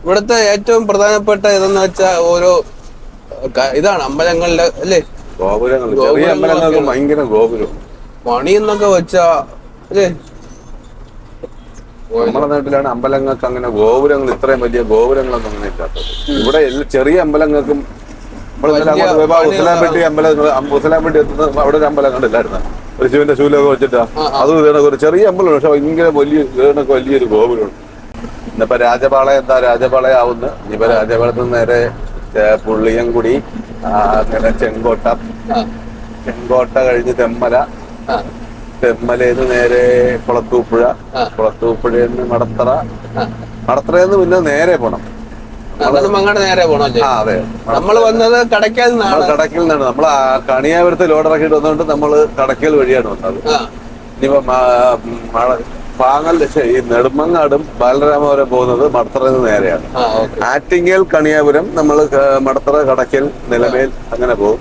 ഇവിടുത്തെ ഏറ്റവും പ്രധാനപ്പെട്ട ഇതെന്ന് വെച്ചാൽ ഓരോ ഇതാണ് അമ്പലങ്ങളിലെ അല്ലേ, ഗോപുരങ്ങൾ. ചെറിയ അമ്പലങ്ങൾക്ക് ഭയങ്കര ഗോപുരം. മണി എന്നൊക്കെ വെച്ചാ അല്ലേ. നമ്മുടെ നാട്ടിലാണ് അമ്പലങ്ങൾക്ക് അങ്ങനെ ഗോപുരങ്ങൾ, ഇത്രയും വലിയ ഗോപുരങ്ങളൊന്നും അങ്ങനെ ഇല്ലാത്തത്. ഇവിടെ ചെറിയ അമ്പലങ്ങൾക്കും ഉസലാംപെട്ടി എത്തുന്ന അവിടെ ഒരു അമ്പലം കണ്ടില്ലായിരുന്നു, ഒരു ശിവന്റെ ശൂലമൊക്കെ വെച്ചിട്ടാ. അത് ഒരു ചെറിയ അമ്പലം, പക്ഷെ ഭയങ്കര വലിയൊരു ഗോപുരമാണ്. ഇന്നിപ്പോ രാജപാളയാവുന്ന. ഇനിയിപ്പോ രാജപാളത്തിൽ നിന്ന് നേരെ പുള്ളിയൻകുടി, അങ്ങനെ ചെങ്കോട്ട കഴിഞ്ഞ് തെമ്മലേന്ന് നേരെ കുളത്തൂപ്പുഴയിൽ നിന്ന് മടത്തറയിൽ നിന്ന് പിന്നെ നേരെ പോണം. നേരെ പോണം. അതെ, നമ്മള് വന്നത് കടയ്ക്കൽ നിന്നാണ്. നമ്മൾ കണിയാപുരത്ത് ലോഡ് ഇറക്കിയിട്ട് വന്നുകൊണ്ട് നമ്മള് കടയ്ക്കൽ വഴിയാണ് വന്നത്. ഇനിയിപ്പോ ഈ നെടുമങ്ങാടും ബാലരാമപുരം പോകുന്നത് മടത്തറയിൽ നിന്ന് നേരെയാണ്. ആറ്റിങ്ങൽ കണിയാപുരം നമ്മള് മടത്തറ, കടയ്ക്കൽ, നിലമേൽ അങ്ങനെ പോകും.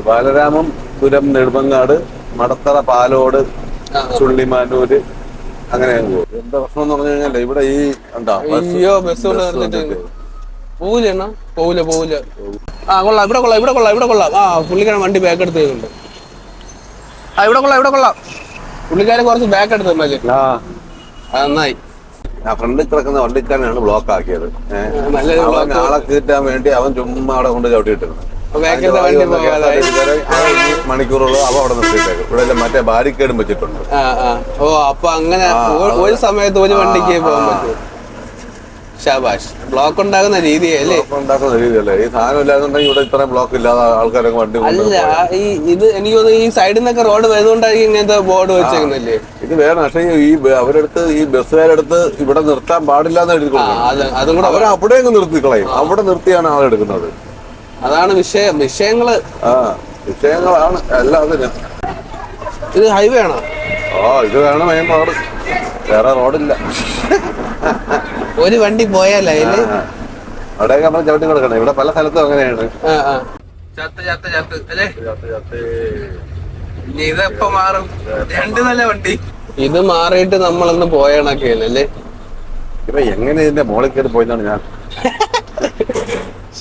ബാലരാമപുരം, നെടുമങ്ങാട്, മടത്തറ, പാലോട്, ചുള്ളിമാനൂര് അങ്ങനെ പോകും. എന്താ പ്രശ്നം എന്ന് പറഞ്ഞു കഴിഞ്ഞാൽ ഇവിടെ ഈ പോവില്ല. ഇവിടെ കൊള്ളാം. പുള്ളിക്കാരൻ വണ്ടി ബാക്ക് എടുത്ത് തരുന്നുണ്ട്. ഇവിടെ കൊള്ളാം. പുള്ളിക്കാരൻ കുറച്ച് ബാക്ക് എടുത്ത് തന്നല്ലേ, നന്നായി. ഫ്രണ്ടിൽ കിടക്കുന്ന വണ്ടിക്കാരനാണ് ബ്ലോക്ക് ആക്കിയത്. ആളെ കയറ്റാൻ വേണ്ടി അവൻ ചുമ്മാ അവിടെ കൊണ്ട് ചവിട്ടിയിട്ടുണ്ട്. മണിക്കൂറുകൾ അവ അവിടെ നിർത്തിയിട്ടേക്കും. ഇവിടെ മറ്റേ ബാരിക്കേഡും വെച്ചിട്ടുണ്ട്. അപ്പൊ അങ്ങനെ ഒരു സമയത്ത് ഒരു വണ്ടിക്ക് പോകാൻ പറ്റും. ശാബാഷ്. ബ്ലോക്ക് ഉണ്ടാകുന്ന രീതിയല്ലേ, ഈ സാധനം ഇല്ലാന്നുണ്ടെങ്കിൽ ഇവിടെ ഇത്രയും ബ്ലോക്ക് ഇല്ലാതെ ആൾക്കാരൊക്കെ വണ്ടി. അല്ല, ഇത് എനിക്ക് തോന്നുന്നു ഈ സൈഡിൽ നിന്നൊക്കെ റോഡ് വരുന്നോണ്ടായിരിക്കും ഇങ്ങനത്തെ ബോർഡ് വെച്ചേക്കുന്നല്ലേ. ഇത് വേറെ. പക്ഷേ ഈ അവരെടുത്ത് ഈ ബസ്സുകാരെടുത്ത് ഇവിടെ നിർത്താൻ പാടില്ലാന്ന് എഴുതി കൊടുക്കണം. അതും കൂടെ അവർ അവിടെ അങ്ങ് നിർത്തി കളയും. അവിടെ നിർത്തിയാണ് ആളെടുക്കുന്നത്. അതാണ് വിഷയങ്ങളാണ് എല്ലാത്തിനും. ഇത് ഹൈവേ ആണോ? ഇത് വേണം മെയിൻ റോഡ്, വേറെ റോഡില്ല. ഒരു വണ്ടി പോയാലേ അവിടെയൊക്കെ നമ്മൾ ചവിട്ടി കൊടുക്കണം. ഇവിടെ പല സ്ഥലത്തും അങ്ങനെയാണ്. ഇതെപ്പോ മാറും? രണ്ട് നല്ല വണ്ടി. ഇത് മാറിയിട്ട് നമ്മളൊന്ന് പോയണൊക്കെയല്ലേ. ഇപ്പൊ എങ്ങനെ ഇതിന്റെ മോളിൽ കയറി പോയിന്നാണ് ഞാൻ.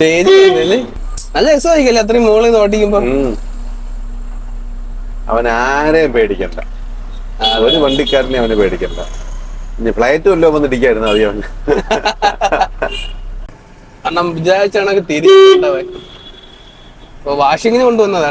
ശരി, നല്ല രസമായിരിക്കല്ലേ അത്രയും മോളിൽ നിന്ന് ഓടിക്കുമ്പോ. അവൻ ആരെയും പേടിക്കണ്ട, ഒരു വണ്ടിക്കാരനെ അവന് പേടിക്കണ്ട. ഇനി ഫ്ലൈറ്റ് വല്ലോ വന്ന് ഇടിക്കായിരുന്നു അത് അവന്. അണ്ണം വിചാരിച്ചാണെങ്കിൽ തിരിച്ചുണ്ടാവേ. വാഷിങ്ങിന് കൊണ്ടുവന്നതാ.